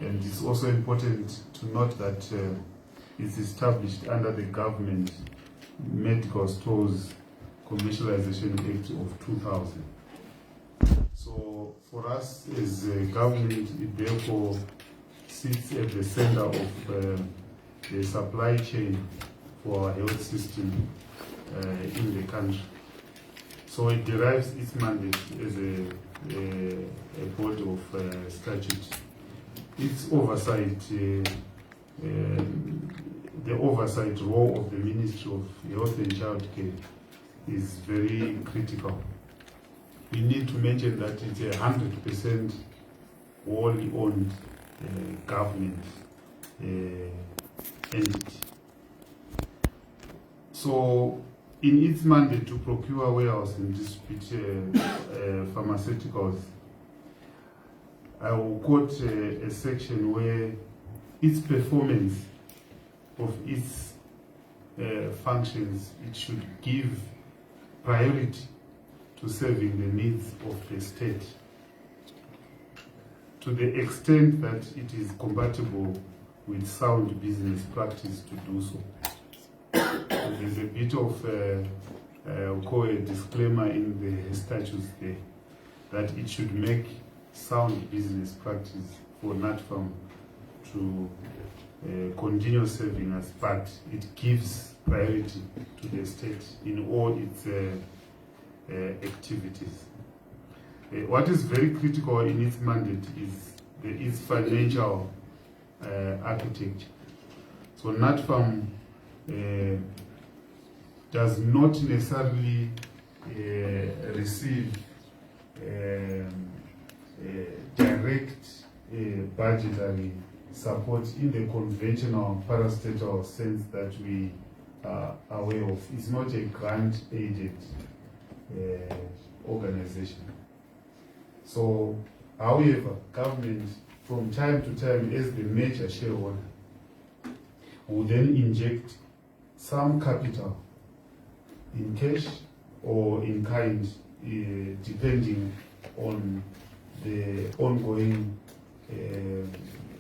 And it's also important to note that it's established under the Government Medical Stores Commercialization Act of 2000. So for us as a government, it therefore sits at the center of the supply chain for our health system in the country. So it derives its mandate as a body of statute. Its oversight, the oversight role of the Ministry of Health and Childcare is very critical. We need to mention that it's a 100% wholly owned government entity. So, in its mandate to procure, warehouse and distribute pharmaceuticals, I will quote a section where its performance of its functions, it should give priority to serving the needs of the state to the extent that it is compatible with sound business practice to do so. There's a bit of we'll call a disclaimer in the statutes there that it should make sound business practice for NATFAM to continue serving us, but it gives priority to the state in all its activities. What is very critical in its mandate is its financial architecture. So NATFAM does not necessarily receive direct budgetary support in the conventional parastatal sense that we are aware of. It's not a grant-aided organization. So, however, government from time to time, as the major shareholder, will then inject some capital in cash or in kind, depending on the ongoing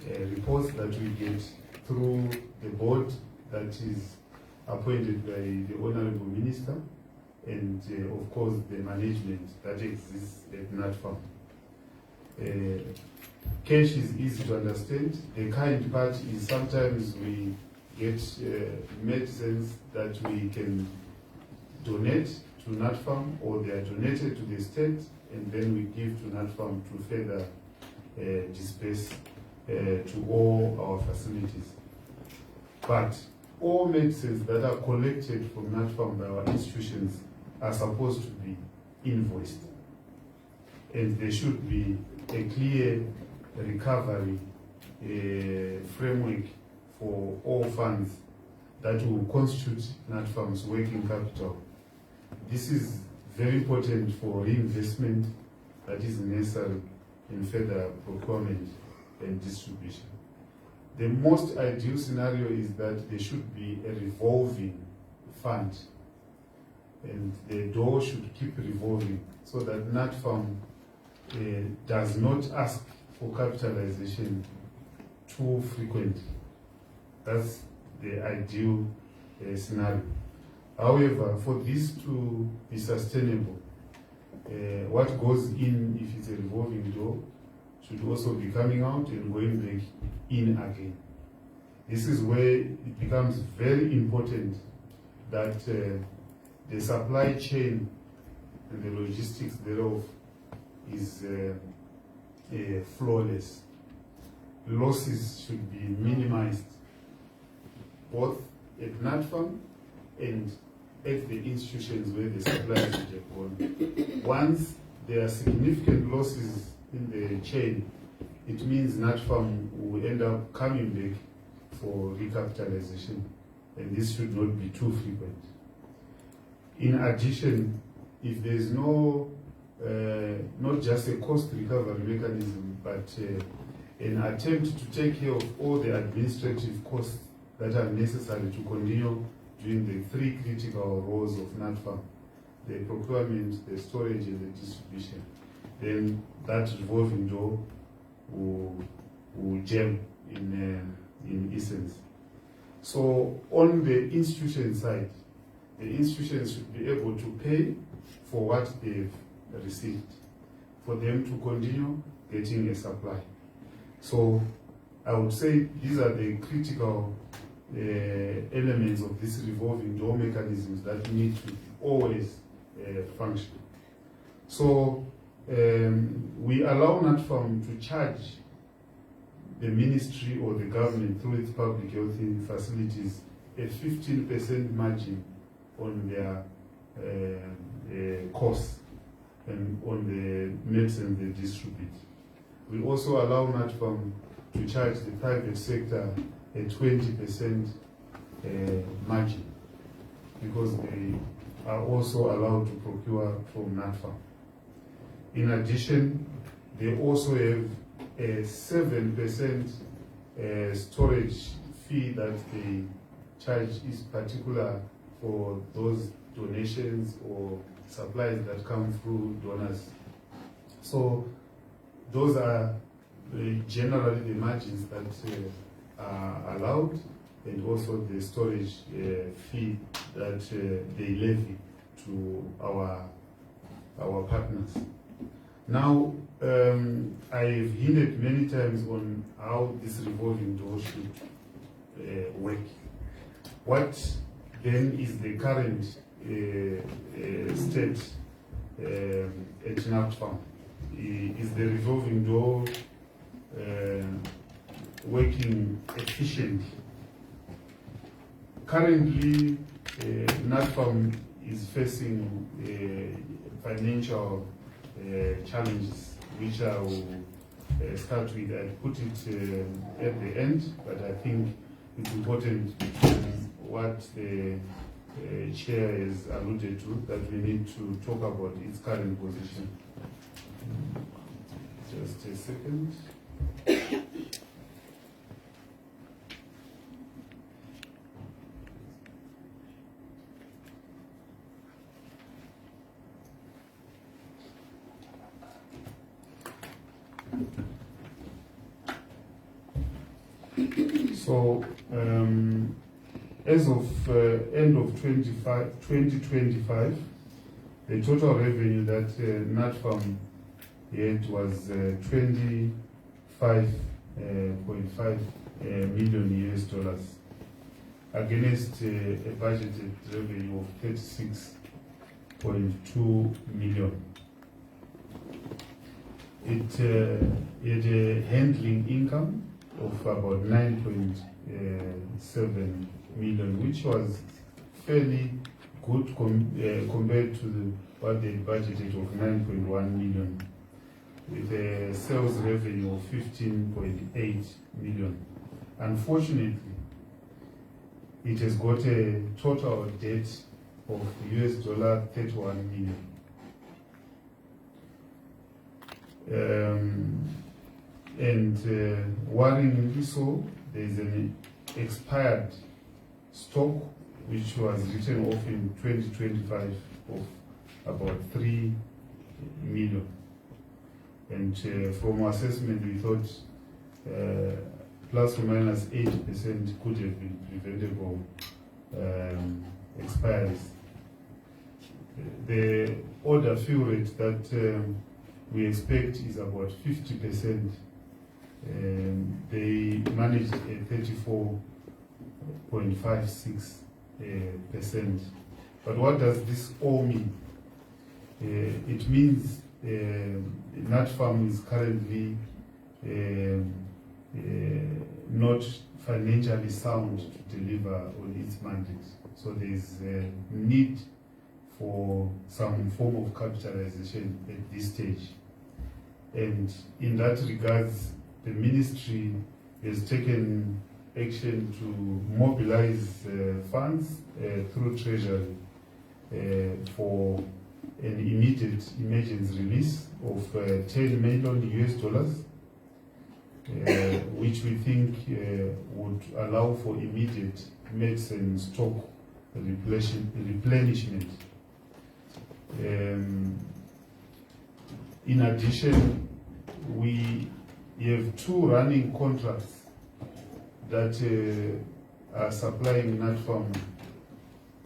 reports that we get through the board that is appointed by the Honorable Minister and of course the management that exists at NATFAM. Cash is easy to understand. The kind part is sometimes we get medicines that we can donate to NATFAM or they are donated to the state and then we give to NATFAM to further disperse to all our facilities. But all medicines that are collected from NATFAM by our institutions are supposed to be invoiced. And there should be a clear recovery framework for all funds that will constitute NATFAM's working capital. This is very important for reinvestment that is necessary in further procurement and distribution. The most ideal scenario is that there should be a revolving fund and the door should keep revolving so that NATFAM does not ask for capitalization too frequently. That's the ideal scenario. However, for this to be sustainable, what goes in, if it's a revolving door, should also be coming out and going back in again. This is where it becomes very important that the supply chain and the logistics thereof is flawless. Losses should be minimized, both at NATFAM and at the institutions where the suppliers should have gone. Once there are significant losses in the chain, it means NATFAM will end up coming back for recapitalization, and this should not be too frequent. In addition, if there is no, not just a cost recovery mechanism, but an attempt to take care of all the administrative costs that are necessary to continue doing the three critical roles of NATFAM, the procurement, the storage, and the distribution, then that revolving door will jam in essence. So on the institution side, the institutions should be able to pay for what they've received, for them to continue getting a supply. So I would say these are the critical elements of this revolving door mechanisms that need to always function. So we allow NatFarm to charge the ministry or the government through its public health facilities a 15% margin on their costs and on the medicine they distribute. We also allow NatFarm to charge the private sector a 20% margin, because they are also allowed to procure from NatFarm. In addition, they also have a 7% storage fee that they charge, is particular for those donations or supplies that come through donors. So those are generally the margins that are allowed, and also the storage fee that they levy to our partners. Now, I've hinted many times on how this revolving door should work. What then is the current state at NatFarm? Is the revolving door working efficiently? Currently, NatFarm is facing financial challenges, which I will start with. I put it at the end, but I think it's important what the chair has alluded to, that we need to talk about its current position. Just a second. So, as of end of 2025, the total revenue that NatFarm had was 25.5 million US dollars against a budgeted revenue of 36.2 million. It had a handling income of about 9.7 million, which was fairly good compared to what they budgeted of 9.1 million, with a sales revenue of 15.8 million. Unfortunately, it has got a total debt of US dollar 31 million. And worryingly so, there is an expired stock which was written off in 2025 of about 3 million. And from our assessment, we thought plus or minus 8% could have been preventable expiries. The order fill rate that we expect is about 50%. They managed a 34.56%. But what does this all mean? It means NatFarm is currently not financially sound to deliver on its mandate. So there is a need for some form of capitalization at this stage. And in that regards, the ministry has taken action to mobilize funds through Treasury for an immediate emergency release of 10 million US dollars, which we think would allow for immediate medicine stock replenishment. In addition, we you have 2 running contracts that are supplying NatFarm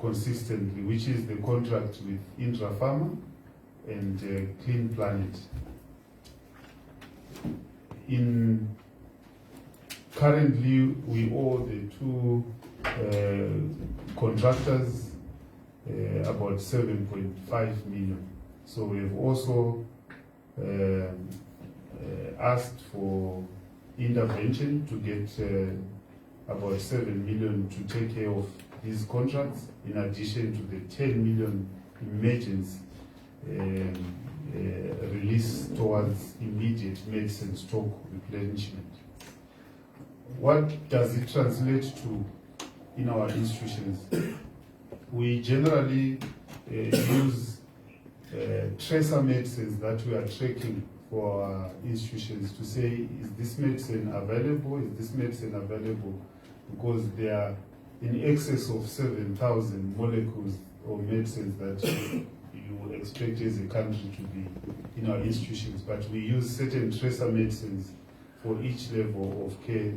consistently, which is the contract with Intrapharma and Clean Planet. Currently, we owe the 2 contractors about 7.5 million. So we have also asked for intervention to get about 7 million to take care of these contracts, in addition to the 10 million emergency release towards immediate medicine stock replenishment. What does it translate to in our institutions? We generally use tracer medicines that we are tracking for our institutions to say, is this medicine available? Is this medicine available? Because there are in excess of 7,000 molecules or medicines that you expect as a country to be in our institutions. But we use certain tracer medicines for each level of care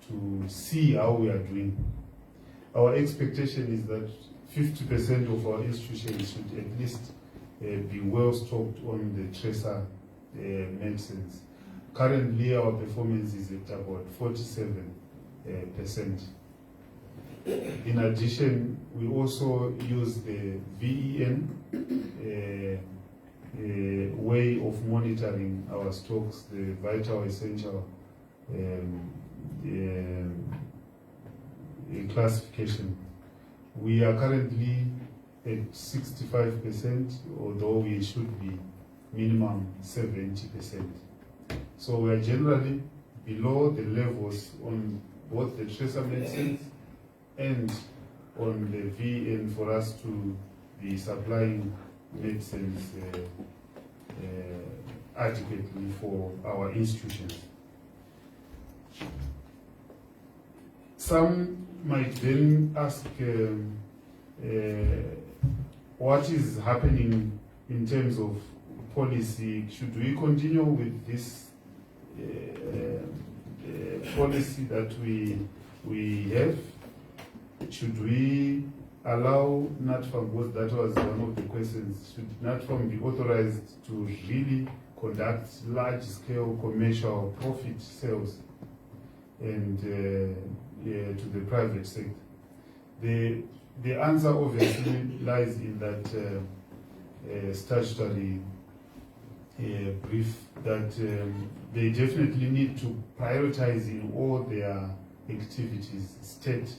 to see how we are doing. Our expectation is that 50% of our institutions should at least be well stocked on the tracer medicines. Currently, our performance is at about 47%. In addition, we also use the VEN way of monitoring our stocks, the vital essential classification. We are currently at 65%, although we should be minimum 70%. So we are generally below the levels on both the tracer medicines and on the VN for us to be supplying medicines adequately for our institutions. Some might then ask what is happening in terms of policy. Should we continue with this policy that we have? Should we allow NatFarm, because that was one of the questions, should NatFarm be authorized to really conduct large-scale commercial profit sales and to the private sector? The answer obviously lies in that statutory brief that they definitely need to prioritize in all their activities state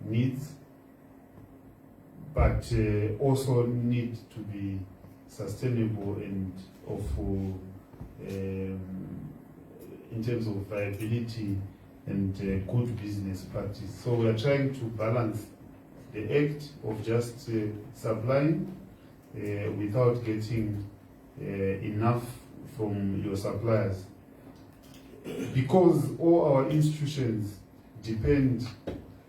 needs, but also need to be sustainable and of in terms of viability and good business practice. So we are trying to balance the act of just supplying without getting enough from your suppliers, because all our institutions depend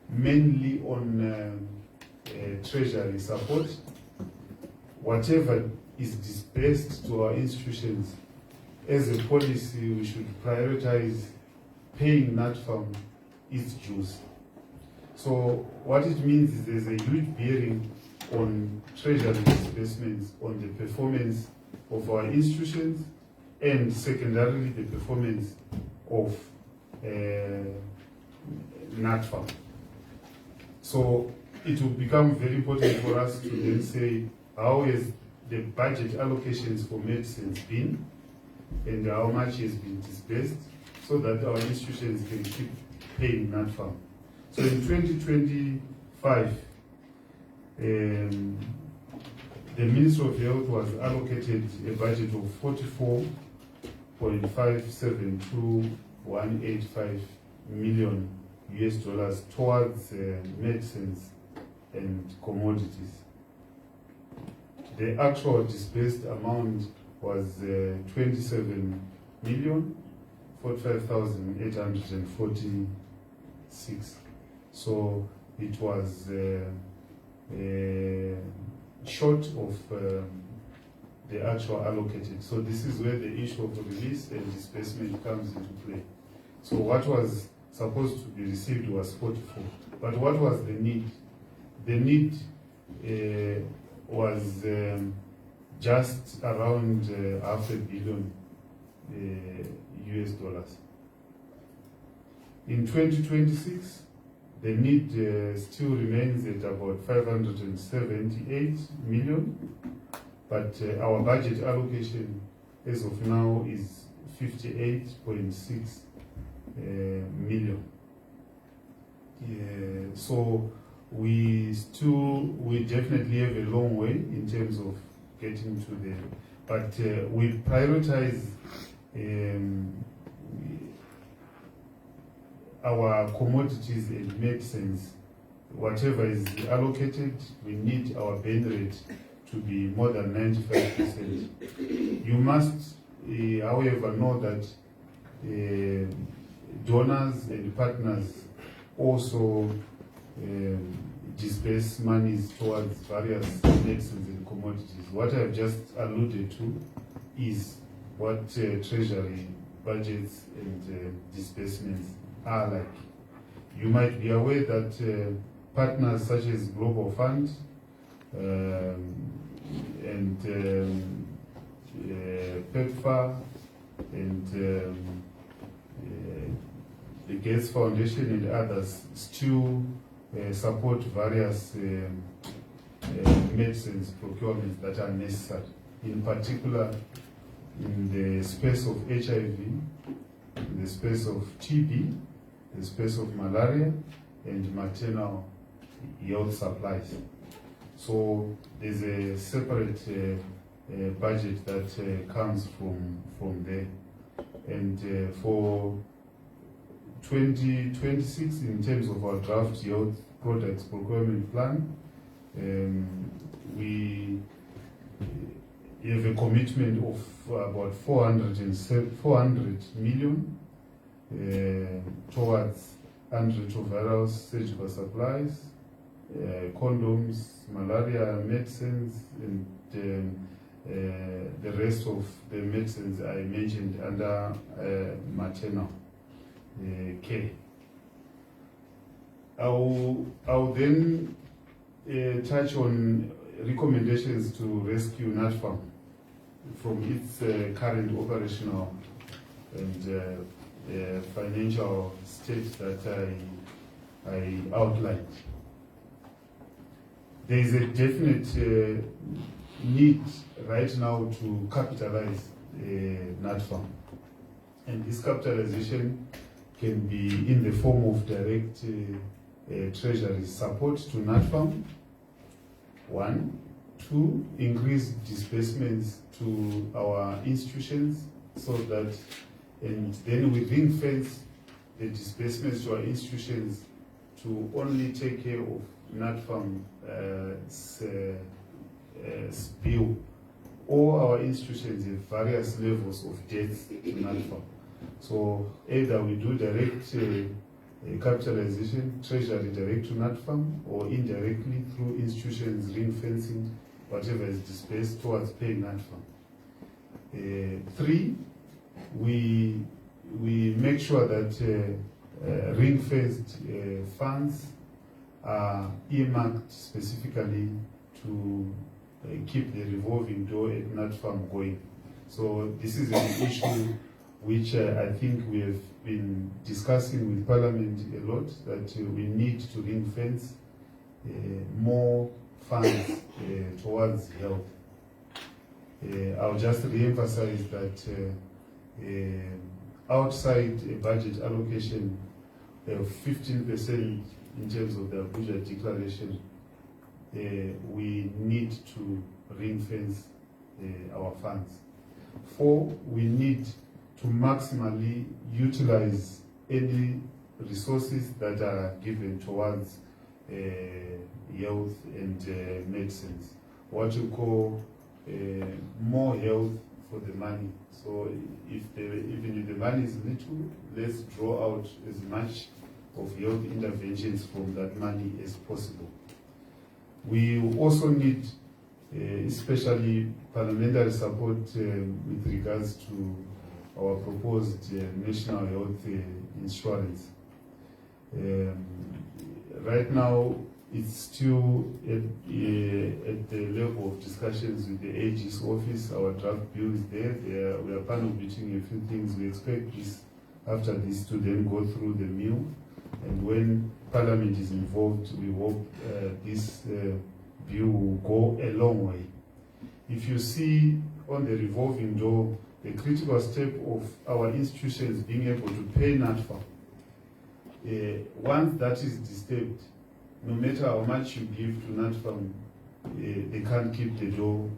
mainly on treasury support. Whatever is disbursed to our institutions, as a policy, we should prioritize paying NatFarm its dues. So what it means is there's a huge bearing on treasury disbursements, on the performance of our institutions, and secondarily the performance of NatFarm. So it will become very important for us to then say, how has the budget allocations for medicines been, and how much has been disbursed, so that our institutions can keep paying NatFarm. So in 2025, the Ministry of Health was allocated a budget of $44.572185 million towards medicines and commodities. The actual disbursed amount was 27,045,846. So it was short of the actual allocated. So this is where the issue of release and disbursement comes into play. So what was supposed to be received was 44. But what was the need? The need was just around $500 million US dollars. In 2026, the need still remains at about 578 million, but our budget allocation as of now is 58.6 million. So we definitely have a long way in terms of getting to the, but we prioritize our commodities and medicines. Whatever is allocated, we need our burn rate to be more than 95%. You must, however, know that donors and partners also disperse monies towards various medicines and commodities. What I've just alluded to is what Treasury budgets and disbursements are like. You might be aware that partners such as Global Fund and PEPFAR and the Gates Foundation and others still support various medicines procurements that are necessary, in particular in the space of HIV, in the space of TB, the space of malaria, and maternal health supplies. So there's a separate budget that comes from there. And for 2026, in terms of our draft health products procurement plan, we have a commitment of about 400 million towards antiretrovirals, surgical supplies, condoms, malaria medicines, and the rest of the medicines I mentioned under maternal care. I'll then touch on recommendations to rescue NatFarm from its current operational and financial state that I outlined. There is a definite need right now to capitalize NatFarm, and this capitalization can be in the form of direct treasury support to NatFarm. 1, 2, increase disbursements to our institutions so that, and then we ring fence the disbursements to our institutions to only take care of NatFarm bill. All our institutions have various levels of debts to NatFarm. So either we do direct capitalization, treasury direct to NatFarm, or indirectly through institutions ring fencing whatever is dispersed towards paying NatFarm. 3, we make sure that ring-fenced funds are earmarked specifically to keep the revolving door at NatFarm going. So this is an issue which I think we have been discussing with Parliament a lot, that we need to ring-fence more funds towards health. I'll just re-emphasize that outside a budget allocation of 15% in terms of the Abuja declaration, we need to ring-fence our funds. 4, we need to maximally utilize any resources that are given towards health and medicines. What you call more health for the money. So even if the money is little, let's draw out as much of health interventions from that money as possible. We also need especially parliamentary support with regards to our proposed national health insurance. Right now, it's still at the level of discussions with the AG's office. Our draft bill is there. We are panel beating a few things. We expect this, after this, to then go through the mill. And when Parliament is involved, we hope this bill will go a long way. If you see on the revolving door, the critical step of our institutions being able to pay NATFA, once that is disturbed, no matter how much you give to NATFA, they can't keep the door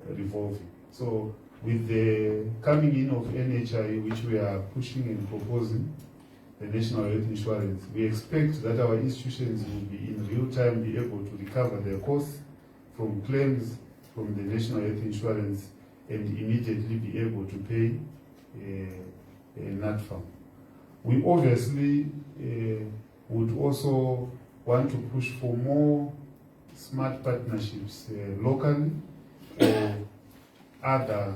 revolving. So with the coming in of NHI, which we are pushing and proposing, the National Health Insurance, we expect that our institutions will be in real time be able to recover their costs from claims from the National Health Insurance and immediately be able to pay NATFA. We obviously would also want to push for more smart partnerships locally or other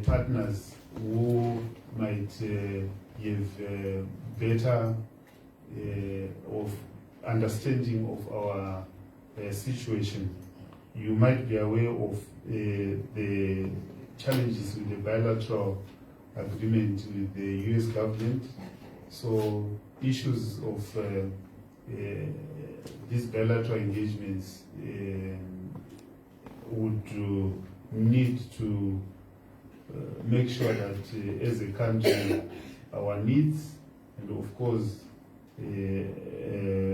partners who might give better of understanding of our situation. You might be aware of the challenges with the bilateral agreement with the US government. So issues of these bilateral engagements would need to make sure that as a country, our needs and of course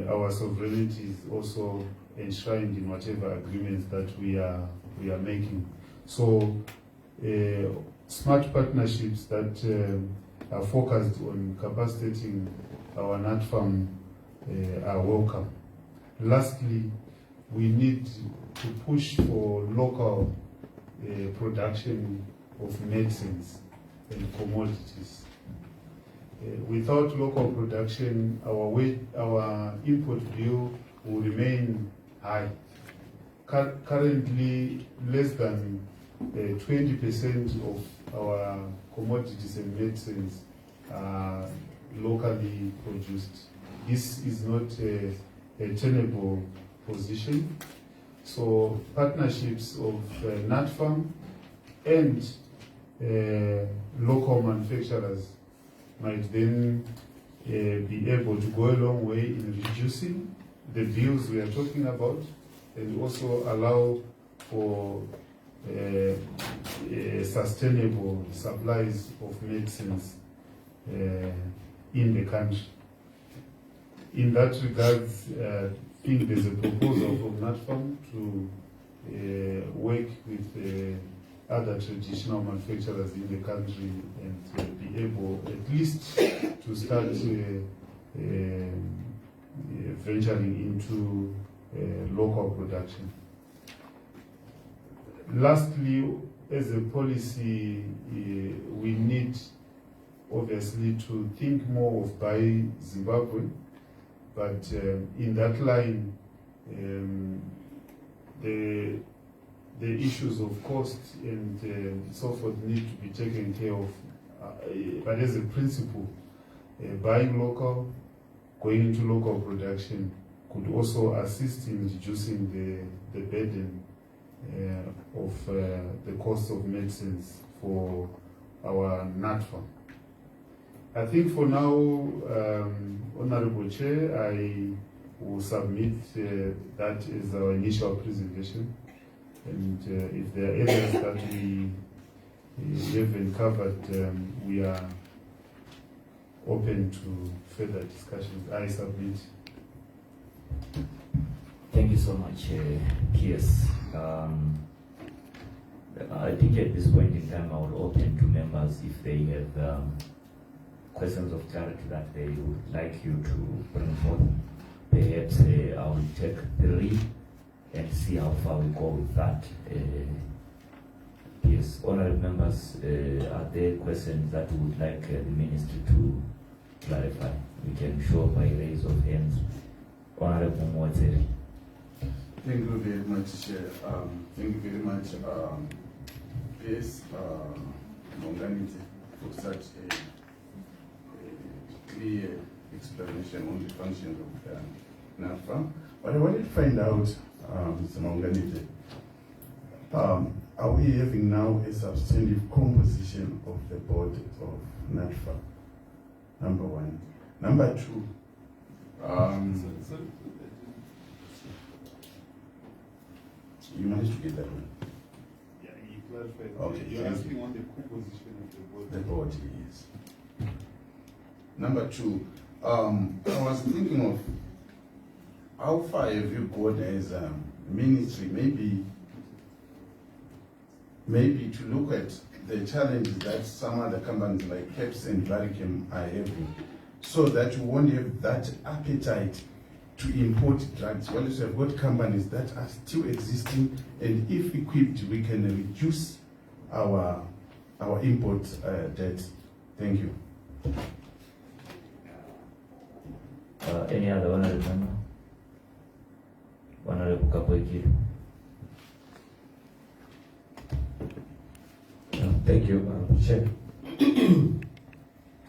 our sovereignty is also enshrined in whatever agreements that we are making. So smart partnerships that are focused on capacitating our NATFAM are welcome. Lastly, we need to push for local production of medicines and commodities. Without local production, our import bill will remain high. Currently, less than 20% of our commodities and medicines are locally produced. This is not a tenable position. So partnerships of NATFAM and local manufacturers might then be able to go a long way in reducing the bills we are talking about, and also allow for sustainable supplies of medicines in the country. In that regard, I think there's a proposal from NATFAM to work with other traditional manufacturers in the country and be able at least to start venturing into local production. Lastly, as a policy, we need obviously to think more of Buy Zimbabwe, but in that line, the issues of cost and so forth need to be taken care of. But as a principle, buying local, going into local production could also assist in reducing the burden of the cost of medicines for our NATFA. I think for now, Honorable Chair, I will submit that as our initial presentation. And if there are areas that we haven't covered, we are open to further discussions. I submit. Thank you so much, Piers. I think at this point in time, I will open to members if they have questions of clarity that they would like you to bring forth. Perhaps I will take 3 and see how far we go with that. Yes, honorable members, are there questions that you would like the ministry to clarify? We can show by raise of hands. Honorable Mwazeri. Thank you very much, Chair. Thank you very much, PS Monganite, for such a clear explanation on the functions of NAFA. But I wanted to find out, Mr. Monganite, are we having now a substantive composition of the board of NAFA? Number one. Number two, you managed to get that one? Yeah, you clarified. Okay, You're thank asking you. on the composition of the board. The board, yes. Number two, I was thinking of how far have you gone as a ministry, maybe to look at the challenges that some other companies like CAPS and Varichem are having, so that you won't have that appetite to import drugs. Well, you have got companies that are still existing, and if equipped, we can reduce our import debt. Thank you. Any other honorable member? Honorable Kapoikiru. Thank you, Chair,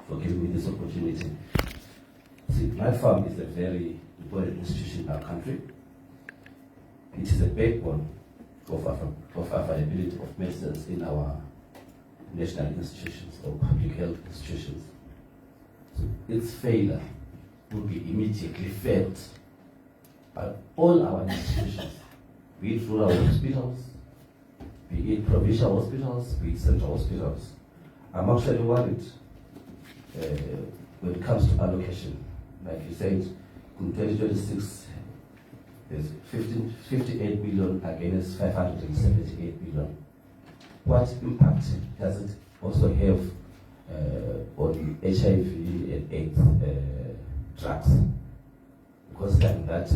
for giving me this opportunity. See, my farm is a very important institution in our country. It is a backbone of availability of medicines in our national institutions or public health institutions. So its failure will be immediately felt by all our institutions, be it rural hospitals, be it provincial hospitals, be it central hospitals. I'm actually worried when it comes to allocation. Like you said, in 2026, there's 58 billion against 578 billion. What impact does it also have on HIV and AIDS drugs? Because like that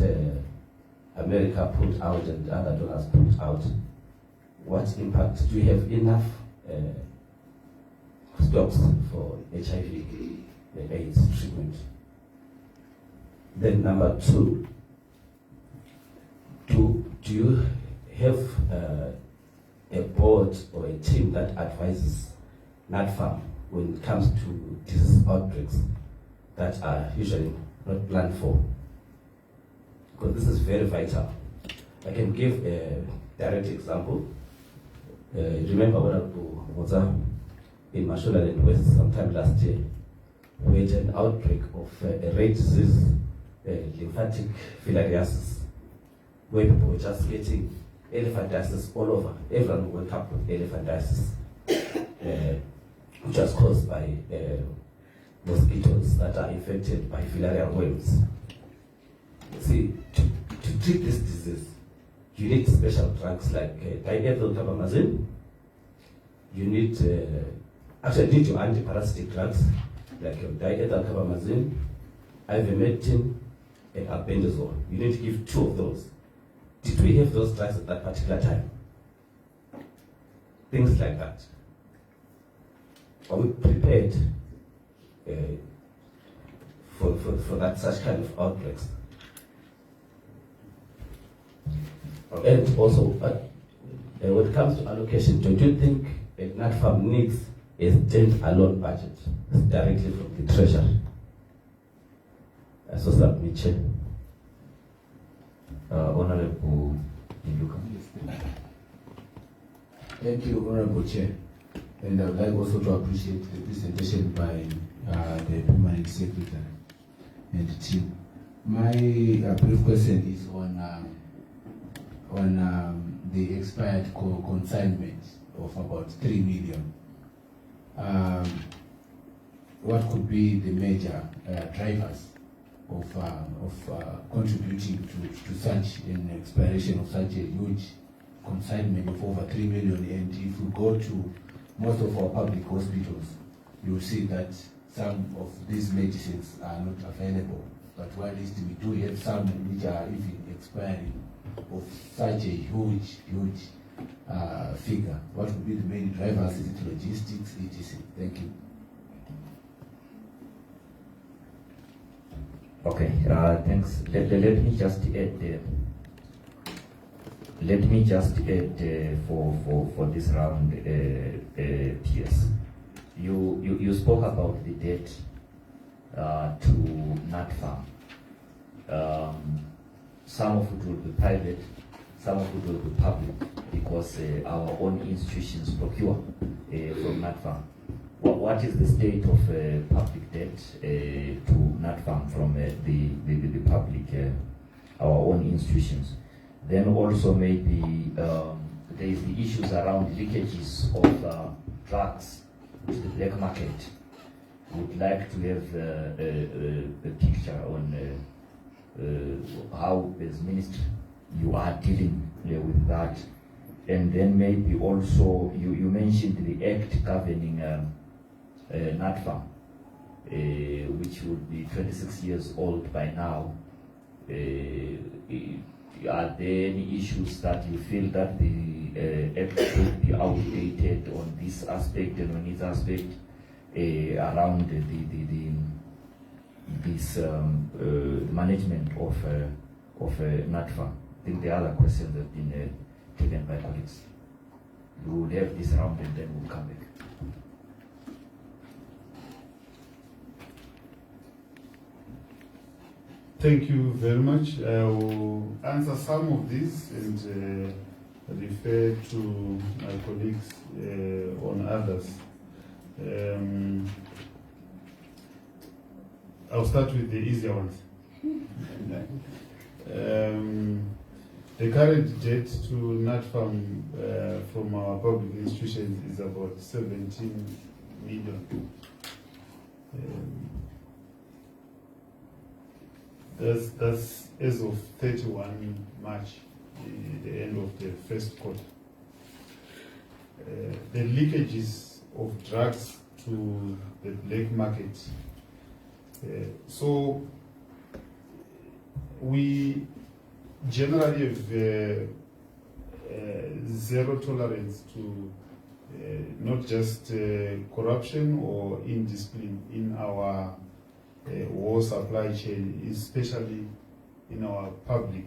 America put out and other donors put out, what impact? Do you have enough stocks for HIV and AIDS treatment? Then number two, do you have a board or a team that advises NATFAM when it comes to disease outbreaks that are usually not planned for? Because this is very vital. I can give a direct example. Remember when I was in Mashonaland West sometime last year, we had an outbreak of a rare disease, lymphatic filariasis, where people were just getting elephantiasis all over. Everyone woke up with elephantiasis, which was caused by mosquitoes that are infected by filarial worms. See, to treat this disease, you need special drugs like diethyl carbamazine. You need actually need your antiparasitic drugs like your diethyl carbamazine, ivermectin, and albendazole. You need to give 2 of those. Did we have those drugs at that particular time? Things like that. Are we prepared for that such kind of outbreaks? And also, when it comes to allocation, don't you think a NATFAM needs a stand-alone budget directly from the treasury? So submit, Chair. Honorable Iluka. Thank you, Honorable Chair. And I would like also to appreciate the presentation by the Permanent Secretary and the team. My brief question is on the expired consignment of about 3 million. What could be the major drivers of contributing to such an expiration of such a huge consignment of over 3 million? And if we go to most of our public hospitals, you will see that some of these medicines are not available. But while we do have some which are even expiring of such a huge figure. What would be the main drivers? Is it logistics, etc.? Thank you. Okay, thanks. Let me just add there. Let me just add for this round, PS. You spoke about the debt to NatFarm. Some of it will be private, some of it will be public, because our own institutions procure from NatFarm. What is the state of public debt to NatFarm from the public, our own institutions? Then also maybe there is the issues around leakages of drugs to the black market. Would like to have a picture on how, as ministry, you are dealing with that. And then maybe also you mentioned the act governing NatFarm, which would be 26 years old by now. Are there any issues that you feel that the act should be outdated on this aspect and on its aspect around this management of NatFarm? I think the other questions have been taken by colleagues. We will have this round and then we'll come back. Thank you very much. I will answer some of these and refer to my colleagues on others. I'll start with the easier ones. The current debt to NatFarm from our public institutions is about 17 million. That's as of 31 March, the end of the first quarter. The leakages of drugs to the black market. So we generally have zero tolerance to not just corruption or indiscipline in our war supply chain, especially in our public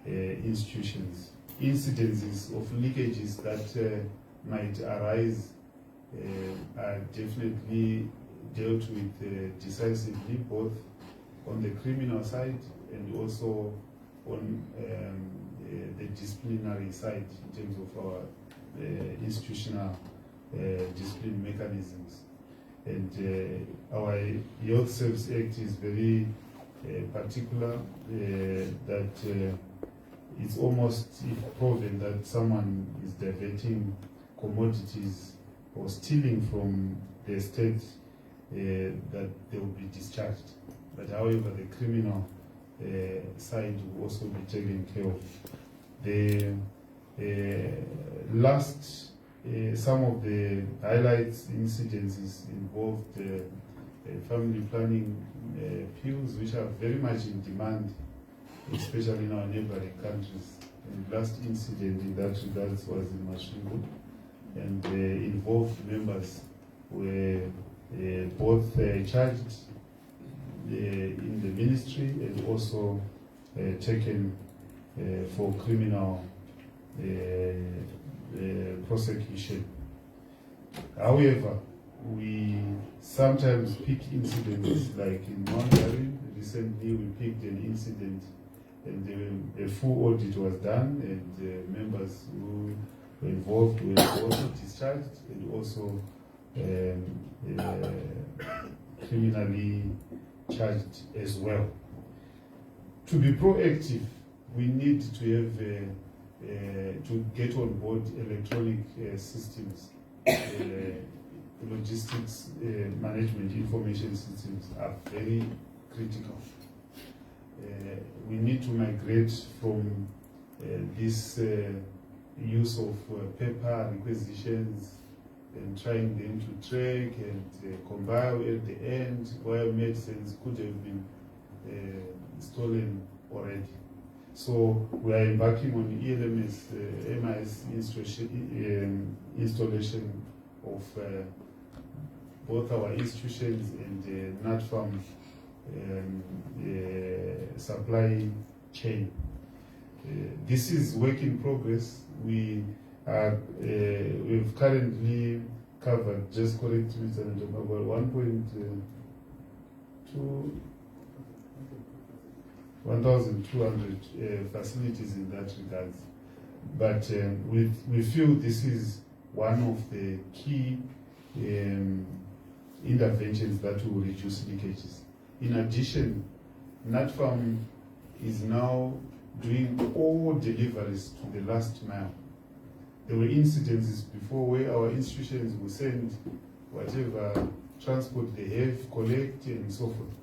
institutions. Incidences of leakages that might arise are definitely dealt with decisively, both on the criminal side and also on the disciplinary side in terms of our institutional discipline mechanisms. And our Youth Service Act is very particular that it's almost proven that someone is diverting commodities or stealing from the state that they will be discharged. But however, the criminal side will also be taken care of. The last some of the highlights incidences involved family planning pills, which are very much in demand, especially in our neighboring countries. And the last incident in that regard was in Masvingo, and involved members were both charged in the ministry and also taken for criminal prosecution. However, we sometimes pick incidents like in Monterey. Recently, we picked an incident, and a full audit was done, and members who were involved were also discharged and also criminally charged as well. To be proactive, we need to have to get on board electronic systems. Logistics management information systems are very critical. We need to migrate from this use of paper requisitions and trying them to track and compile at the end where medicines could have been stolen already. So we are embarking on ELMS, MIS installation of both our institutions and NatFarm supply chain. This is work in progress. We've currently covered, just correct me, Mr. Ndoma, about 1,200 facilities in that regard. But we feel this is one of the key interventions that will reduce leakages. In addition, NatFarm is now doing all deliveries to the last mile. There were incidences before where our institutions will send whatever transport they have, collect, and so forth.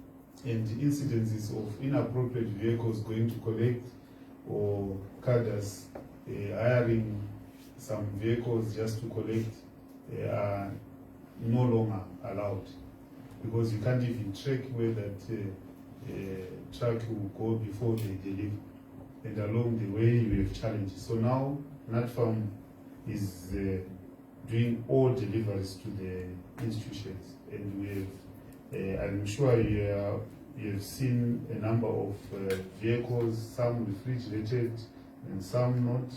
And incidences of inappropriate vehicles going to collect, or cadres hiring some vehicles just to collect, are no longer allowed, because you can't even track where that truck will go before they deliver. And along the way you have challenges. So now NatFarm is doing all deliveries to the institutions, and we have, I'm sure you have seen a number of vehicles, some refrigerated and some not,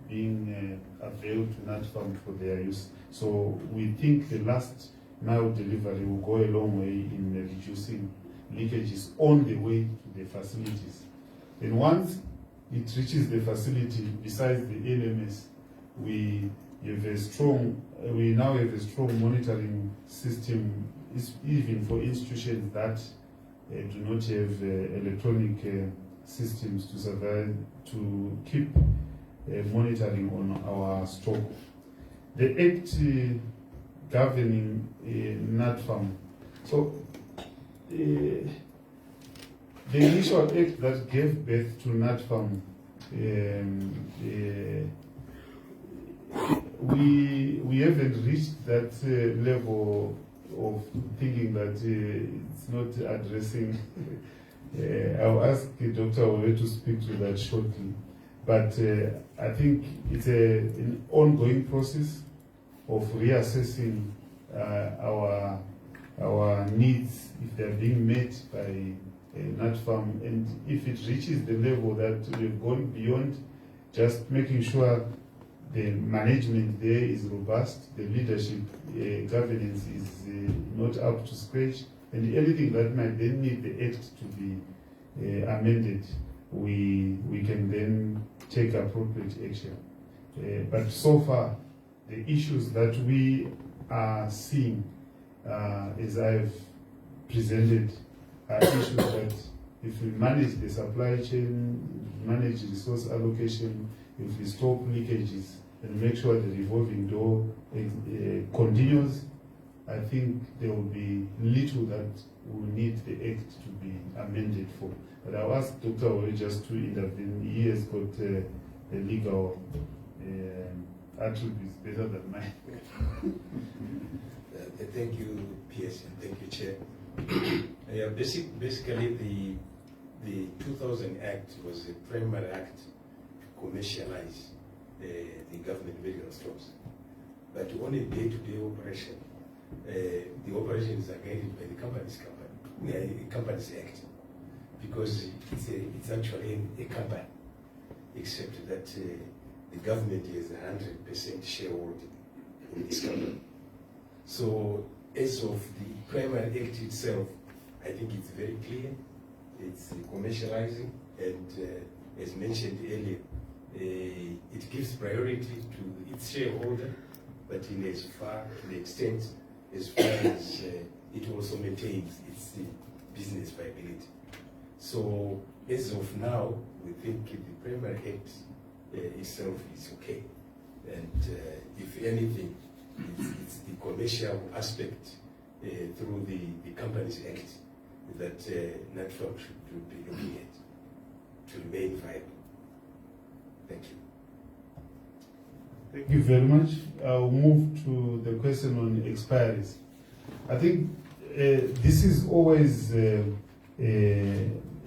being availed to NatFarm for their use. So we think the last mile delivery will go a long way in reducing leakages on the way to the facilities. And once it reaches the facility, besides the LMS, we now have a strong monitoring system, even for institutions that do not have electronic systems to survive, to keep monitoring on our stock. The Act governing NatFarm. So the initial act that gave birth to NatFarm, we haven't reached that level of thinking that it's not addressing. I'll ask Dr. Owe to speak to that shortly. But I think it's an ongoing process of reassessing our needs, if they're being met by NatFarm, and if it reaches the level that we've gone beyond just making sure the management there is robust, the leadership governance is not up to scratch, and anything that might then need the Act to be amended, we can then take appropriate action. But so far, the issues that we are seeing, as I've presented, are issues that if we manage the supply chain, manage resource allocation, if we stop leakages and make sure the revolving door continues, I think there will be little that will need the Act to be amended for. But I'll ask Dr. Owe just to intervene. He has got the legal attributes better than mine. Thank you, PS, and thank you, Chair. Basically, the 2000 Act was a primary act to commercialize the government medical stores. But on a day-to-day operation, the operation is guided by the Companies Act, because it's actually a company, except that the government has 100% shareholding in this company. So, as of the primary act itself, I think it's very clear. It's commercializing, and as mentioned earlier, it gives priority to its shareholder, but in as far, to the extent, as far as it also maintains its business viability. So, as of now, we think the primary act itself is okay, and if anything, it's the commercial aspect through the Companies Act that NatFarm should be looking at to remain viable. Thank you. Thank you very much. I'll move to the question on expiries. I think this is always a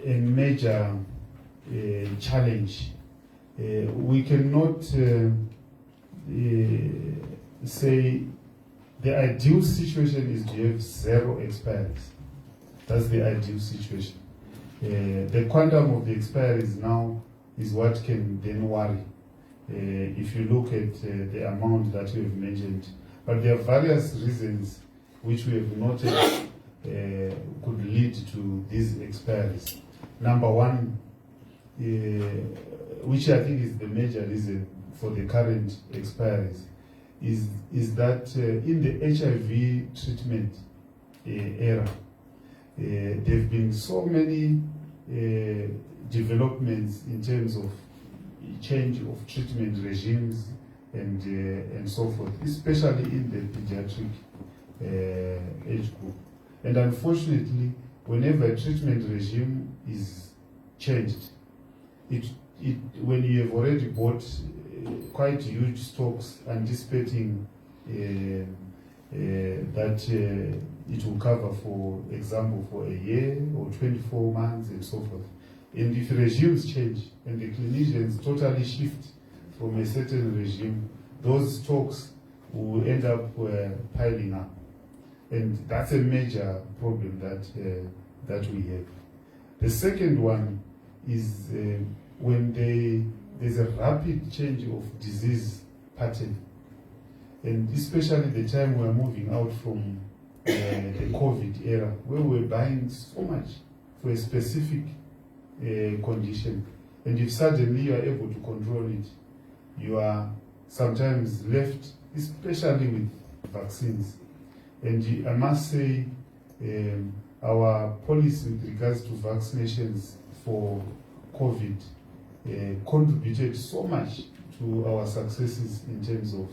major challenge. We cannot say the ideal situation is to have 0 expiries. That's the ideal situation. The quantum of the expiries now is what can then worry if you look at the amount that we have mentioned. But there are various reasons which we have noted could lead to these expiries. Number one, which I think is the major reason for the current expiries, is that in the HIV treatment era, there have been so many developments in terms of change of treatment regimes and so forth, especially in the pediatric age group. And unfortunately, whenever a treatment regime is changed, when you have already bought quite huge stocks anticipating that it will cover, for example, for a year or 24 months and so forth. And if regimes change and the clinicians totally shift from a certain regime, those stocks will end up piling up. And that's a major problem that we have. The second one is when there's a rapid change of disease pattern, and especially the time we're moving out from the COVID era, where we're buying so much for a specific condition, and if suddenly you are able to control it, you are sometimes left, especially with vaccines. And I must say, our policy with regards to vaccinations for COVID contributed so much to our successes in terms of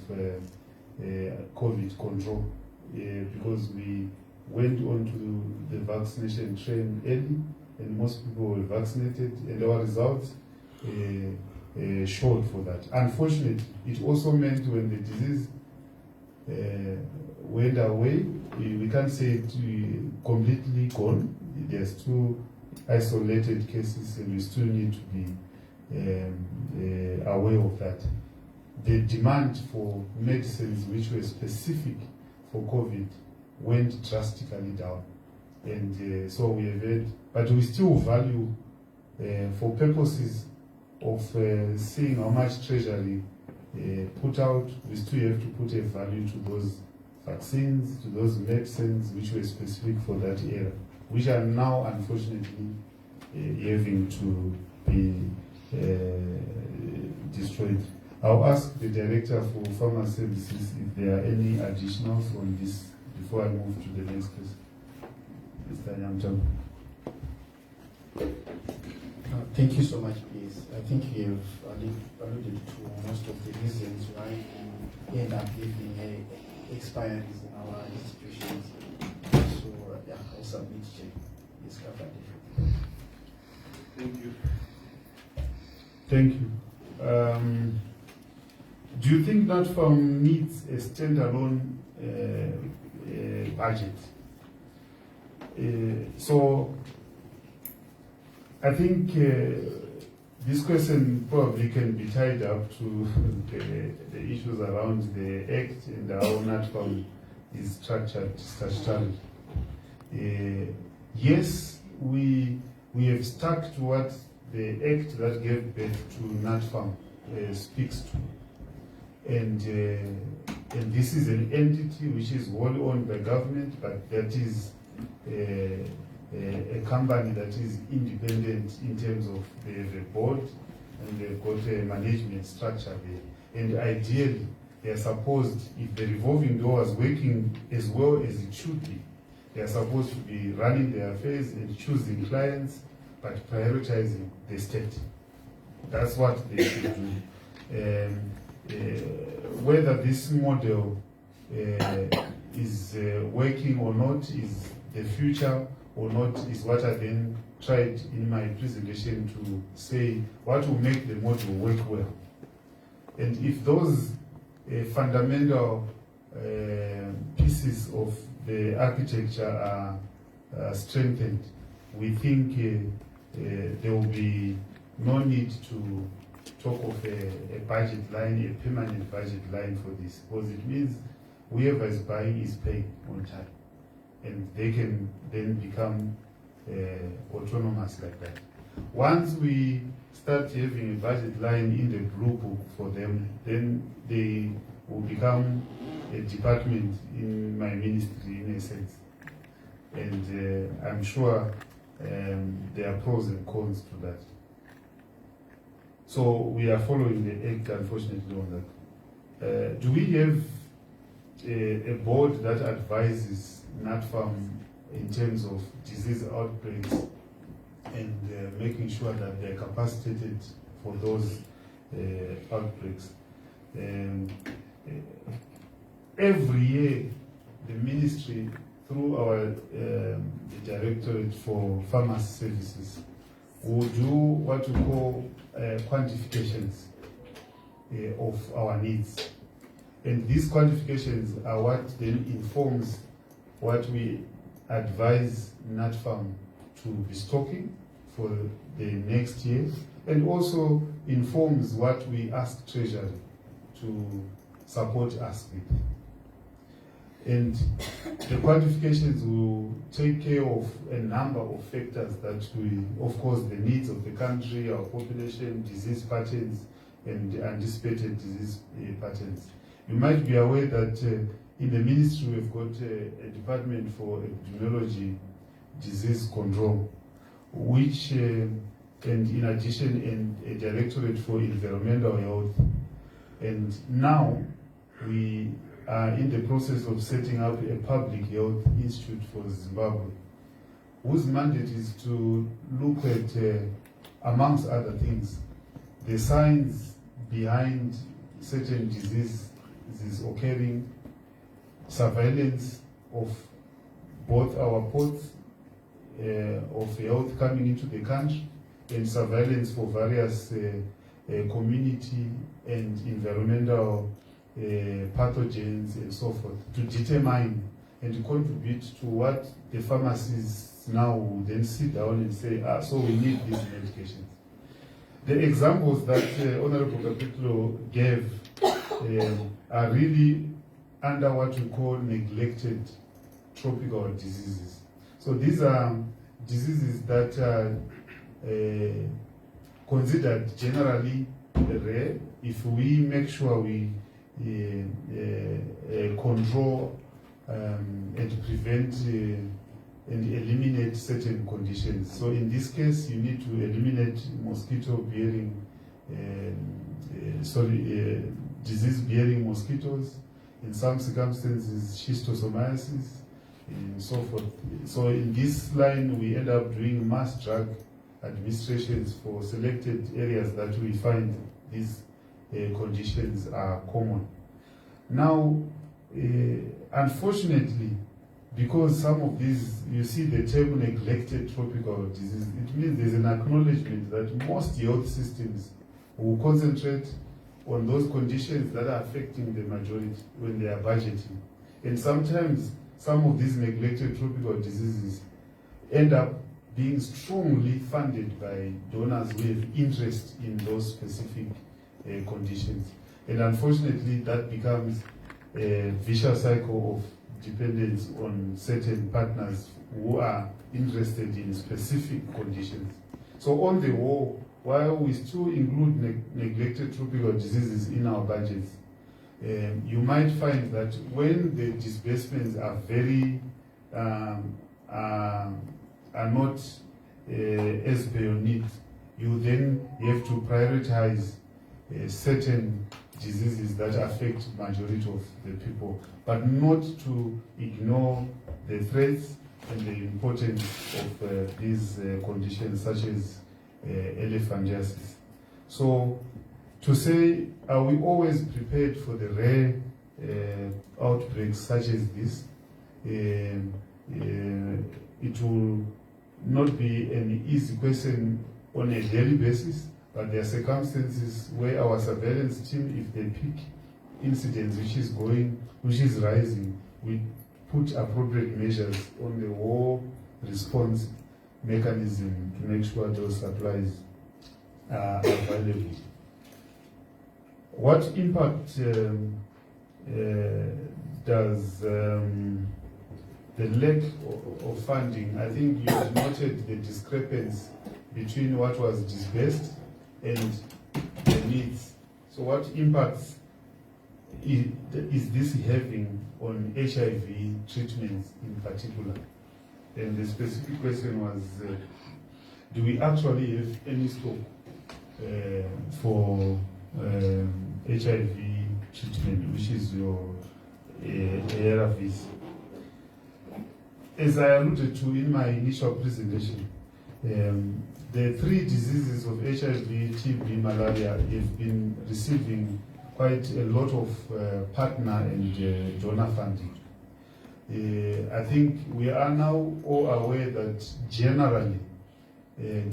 COVID control, because we went on to the vaccination train early, and most people were vaccinated, and our results showed for that. Unfortunately, it also meant when the disease went away, we can't say it completely gone. There's still isolated cases, and we still need to be aware of that. The demand for medicines which were specific for COVID went drastically down, and so we have had, but we still value, for purposes of seeing how much Treasury put out, we still have to put a value to those vaccines, to those medicines which were specific for that era, which are now unfortunately having to be destroyed. I'll ask the Director for Pharma Services if there are any additionals on this before I move to the next case. Mr. Yamcham. Thank you so much, please. I think you have alluded to most of the reasons why we end up having expiries in our institutions. So, yeah, I'll submit check. Yes, covered. Thank you. Thank you. Do you think NATFAM needs a standalone budget? So I think this question probably can be tied up to the issues around the Act and how NATFAM is structured statutorily. Yes, we have stuck to what the Act that gave birth to NATFAM speaks to. And this is an entity which is wholly owned by government, but that is a company that is independent in terms of the board, and they've got a management structure there. And ideally, they are supposed, if the revolving door is working as well as it should be, they are supposed to be running their affairs and choosing clients, but prioritizing the state. That's what they should do. Whether this model is working or not, is the future or not, is what I then tried in my presentation to say what will make the model work well. And if those fundamental pieces of the architecture are strengthened, we think there will be no need to talk of a budget line, a permanent budget line for this, because it means whoever is buying is paying on time, and they can then become autonomous like that. Once we start having a budget line in the blue book for them, then they will become a department in my ministry in a sense. And I'm sure there are pros and cons to that. So we are following the act, unfortunately, on that. Do we have a board that advises NatFarm in terms of disease outbreaks and making sure that they're capacitated for those outbreaks? Every year, the ministry, through our the Directorate for Pharmacy Services, will do what we call quantifications of our needs. And these quantifications are what then informs what we advise NatFarm to be stocking for the next year, and also informs what we ask Treasury to support us with. And the quantifications will take care of a number of factors that we, of course, the needs of the country, our population, disease patterns, and anticipated disease patterns. You might be aware that in the ministry we've got a department for epidemiology, disease control, which, and in addition, a directorate for environmental health. And now we are in the process of setting up a public health institute for Zimbabwe, whose mandate is to look at, amongst other things, the science behind certain diseases occurring, surveillance of both our ports of health coming into the country, and surveillance for various community and environmental pathogens and so forth, to determine and to contribute to what the pharmacists now will then sit down and say, so we need these medications. The examples that Honorable Capitolo gave are really under what we call neglected tropical diseases. So these are diseases that are considered generally rare if we make sure we control and prevent and eliminate certain conditions. So in this case, you need to eliminate mosquito-bearing, disease-bearing mosquitoes. In some circumstances, schistosomiasis, and so forth. So in this line, we end up doing mass drug administrations for selected areas that we find these conditions are common. Now, unfortunately, because some of these, you see the term neglected tropical disease, it means there's an acknowledgement that most health systems will concentrate on those conditions that are affecting the majority when they are budgeting. And sometimes some of these neglected tropical diseases end up being strongly funded by donors who have interest in those specific conditions. And unfortunately, that becomes a vicious cycle of dependence on certain partners who are interested in specific conditions. So on the whole, while we still include neglected tropical diseases in our budgets, you might find that when the disbursements are very are not as per your need, you then have to prioritize certain diseases that affect majority of the people, but not to ignore the threats and the importance of these conditions such as elephantiasis. So to say, are we always prepared for the rare outbreaks such as this? It will not be an easy question on a daily basis, but there are circumstances where our surveillance team, if they pick incidents which is rising, we put appropriate measures on the whole response mechanism to make sure those supplies are available. What impact does the lack of funding? I think you have noted the discrepancy between what was disbursed and the needs. So what impacts is this having on HIV treatments in particular? And the specific question was, do we actually have any stock for HIV treatment, which is your ARVs? As I alluded to in my initial presentation, the three diseases of HIV, TB, malaria have been receiving quite a lot of partner and donor funding. I think we are now all aware that generally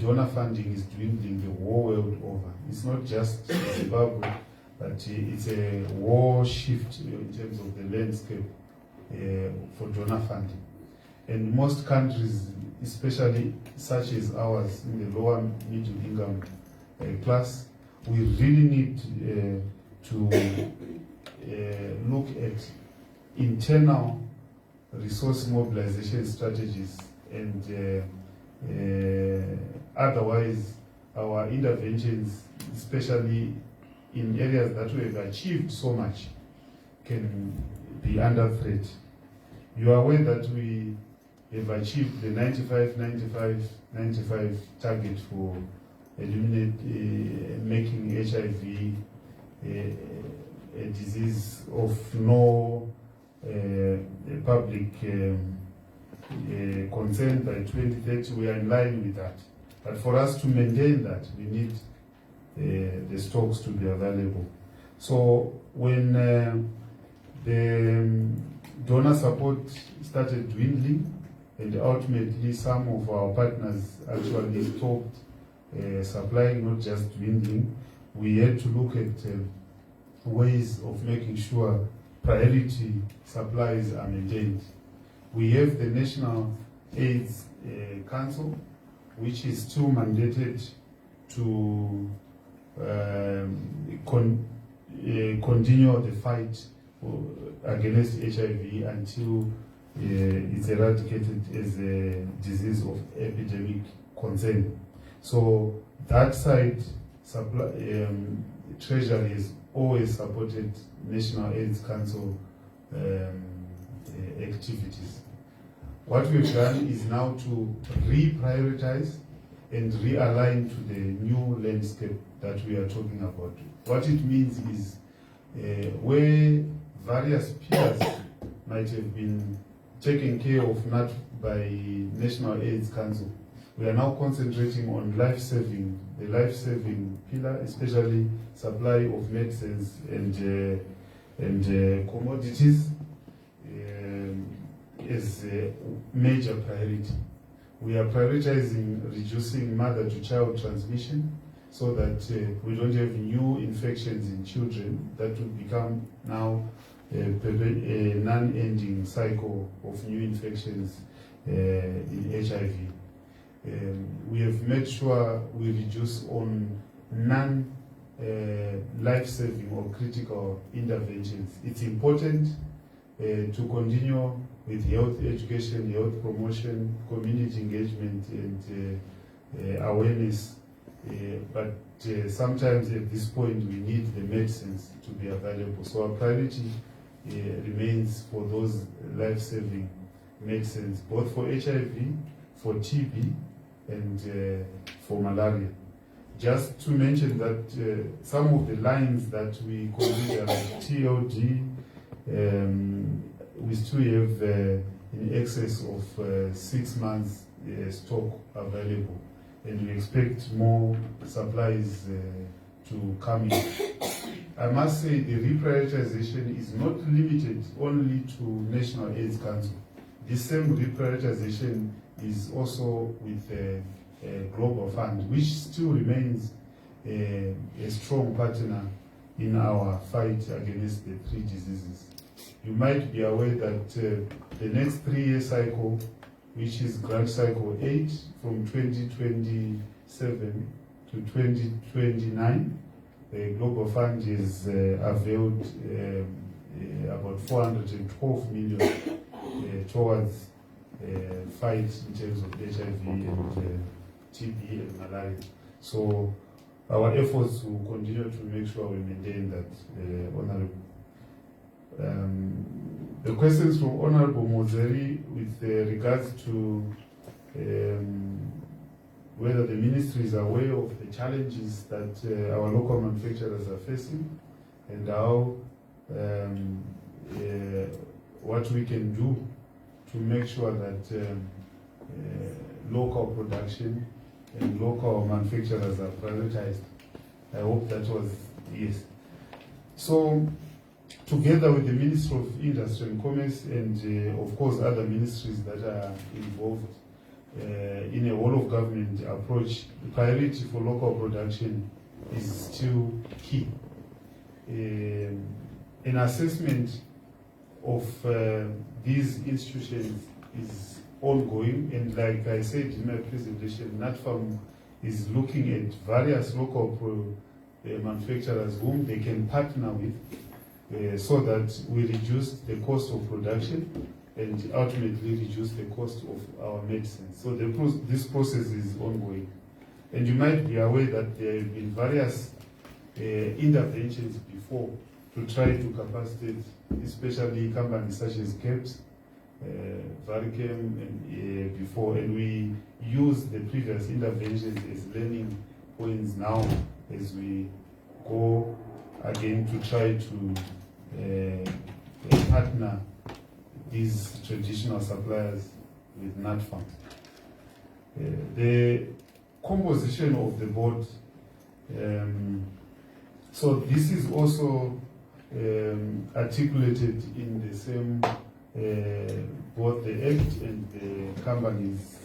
donor funding is dwindling the whole world over. It's not just Zimbabwe, but it's a war shift in terms of the landscape for donor funding. And most countries, especially such as ours in the lower middle income class, we really need to look at internal resource mobilization strategies, and otherwise our interventions, especially in areas that we have achieved so much, can be under threat. You are aware that we have achieved the 95-95-95 target for making HIV a disease of no public concern by 2030. We are in line with that. But for us to maintain that, we need the stocks to be available. So when the donor support started dwindling, and ultimately some of our partners actually stopped supplying, not just dwindling, we had to look at ways of making sure priority supplies are maintained. We have the National AIDS Council, which is still mandated to continue the fight against HIV until it's eradicated as a disease of epidemic concern. So that side, Treasury has always supported National AIDS Council activities. What we've done is now to reprioritize and realign to the new landscape that we are talking about. What it means is where various pillars might have been taken care of not by National AIDS Council, we are now concentrating on the life-saving pillar, especially supply of medicines and commodities as a major priority. We are prioritizing reducing mother-to-child transmission so that we don't have new infections in children that will become now a non-ending cycle of new infections in HIV. We have made sure we reduce on non-life-saving or critical interventions. It's important to continue with health education, health promotion, community engagement, and awareness. But sometimes at this point we need the medicines to be available. So our priority remains for those life-saving medicines, both for HIV, for TB, and for malaria. Just to mention that some of the lines that we consider like TLD, we still have in excess of 6 months stock available, and we expect more supplies to come in. I must say the reprioritization is not limited only to National AIDS Council. The same reprioritization is also with a Global Fund, which still remains a strong partner in our fight against the three diseases. You might be aware that the next 3-year cycle, which is grant cycle 8 from 2027 to 2029, the Global Fund is availed about 412 million towards fight in terms of HIV and TB and malaria. So our efforts will continue to make sure we maintain that, Honorable. The questions from Honorable Mozeri with regards to whether the ministry is aware of the challenges that our local manufacturers are facing and how what we can do to make sure that local production and local manufacturers are prioritized. I hope that was yes. So, together with the Ministry of Industry and Commerce and of course other ministries that are involved in a whole-of-government approach, the priority for local production is still key. An assessment of these institutions is ongoing, and like I said in my presentation, NATFAM is looking at various local manufacturers whom they can partner with so that we reduce the cost of production and ultimately reduce the cost of our medicine. So this process is ongoing. And you might be aware that there have been various interventions before to try to capacitate, especially companies such as CAPS, Varichem, and before, and we use the previous interventions as learning points now as we go again to try to partner these traditional suppliers with NATFAM. The composition of the board, so this is also articulated in the same both the Act and the companies,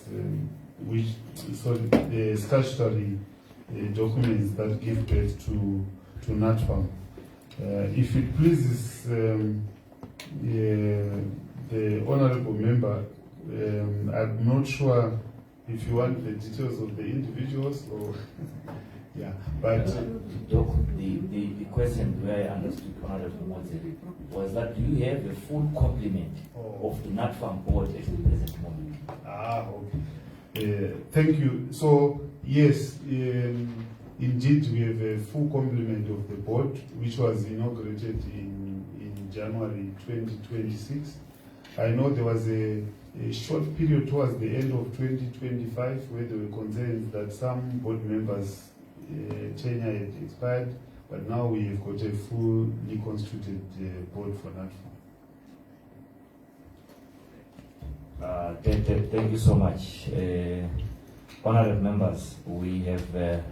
the statutory documents that give birth to NATFAM. If it pleases the honourable member, I'm not sure if you want the details of the individuals or yeah, but the question where I understood Honorable Mozeri was that do you have a full complement of the NATFAM board at the present moment? Okay. Thank you. So yes, indeed we have a full complement of the board, which was inaugurated in January 2026. I know there was a short period towards the end of 2025 where there were concerns that some board members' tenure had expired, but now we have got a fully constituted board for NATFAM. Thank you so much. Honorable members, we have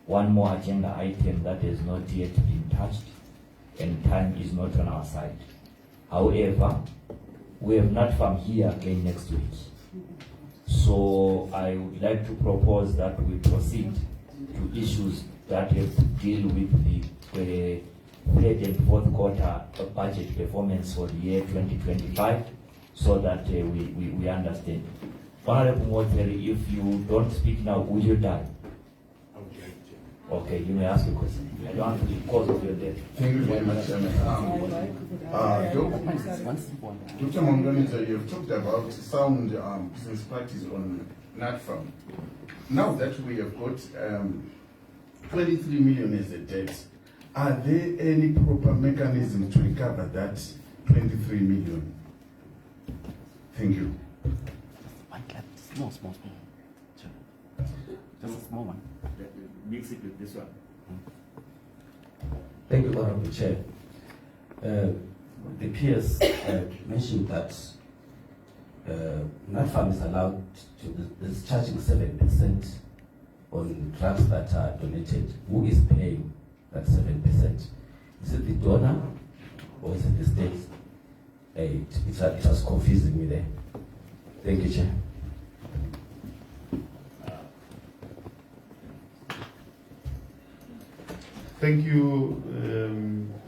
one more agenda item that has not yet been touched, and time is not on our side. However, we have NATFAM here again next week. So I would like to propose that we proceed to issues that have to deal with the third and fourth quarter budget performance for the year 2025, so that we understand. Honorable Mozeri, if you don't speak now, will you die? Okay, you may ask a question. I don't want to be cause of your death. Thank you very much, Chairman. Dr. Mongoniza, you've talked about sound business practice on NATFAM. Now that we have got 23 million as a debt, are there any proper mechanism to recover that 23 million? Thank you. One clap, small. Just a small one. Mix it with this one. Thank you, Honorable Chair. The peers mentioned that NATFAM is allowed is charging 7% on drugs that are donated. Who is paying that 7%? Is it the donor or is it the state? It was confusing me there. Thank you, Chair. Thank you,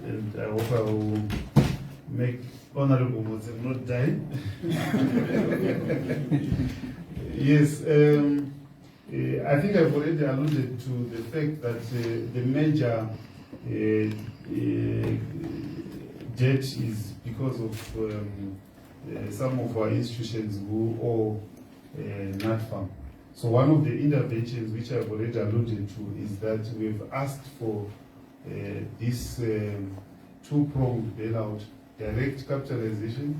and I hope I will make Honorable Mozeri not die. Yes, I think I've already alluded to the fact that the major debt is because of some of our institutions who owe NATFAM. So one of the interventions which I've already alluded to is that we've asked for this two-pronged bailout, direct capitalization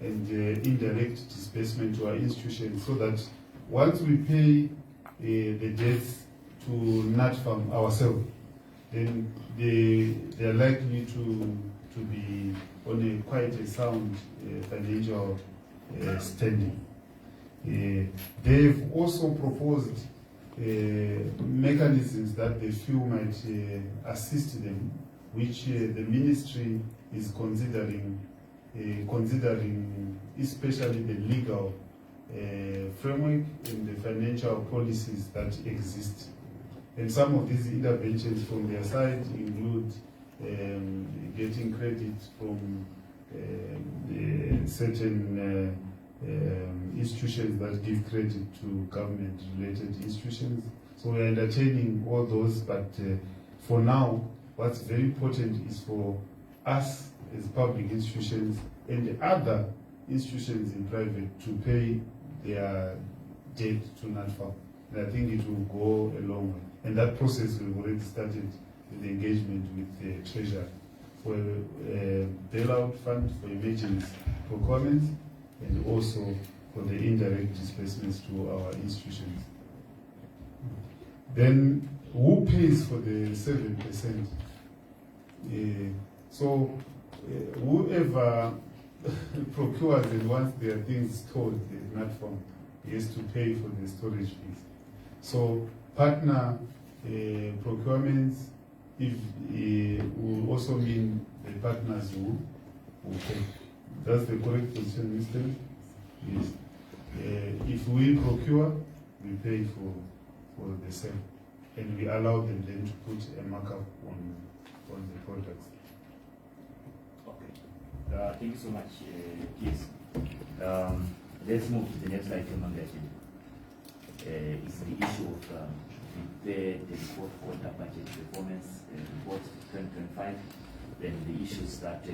and indirect disbursement to our institutions, so that once we pay the debts to NatFam ourselves, then they're likely to be on quite a sound financial standing. They've also proposed mechanisms that they feel might assist them, which the ministry is considering, especially the legal framework and the financial policies that exist. And some of these interventions from their side include getting credit from certain institutions that give credit to government-related institutions. So we're entertaining all those, but for now, what's very important is for us as public institutions and the other institutions in private to pay their debt to NatFam. And I think it will go a long way. And that process we've already started with the engagement with the Treasury for a bailout fund for emergency procurement and also for the indirect disbursements to our institutions. Then who pays for the 7%? Whoever procures and wants their things stored in NatFam has to pay for the storage fees. So partner procurements will also mean the partners will pay. That's the correct position, Mr. Yes. If we procure, we pay for the same, and we allow them then to put a markup on the products. Okay. Thank you so much, Keith. Let's move to the next item on the agenda. It's the issue of the fourth quarter budget performance report 2025, then the issues that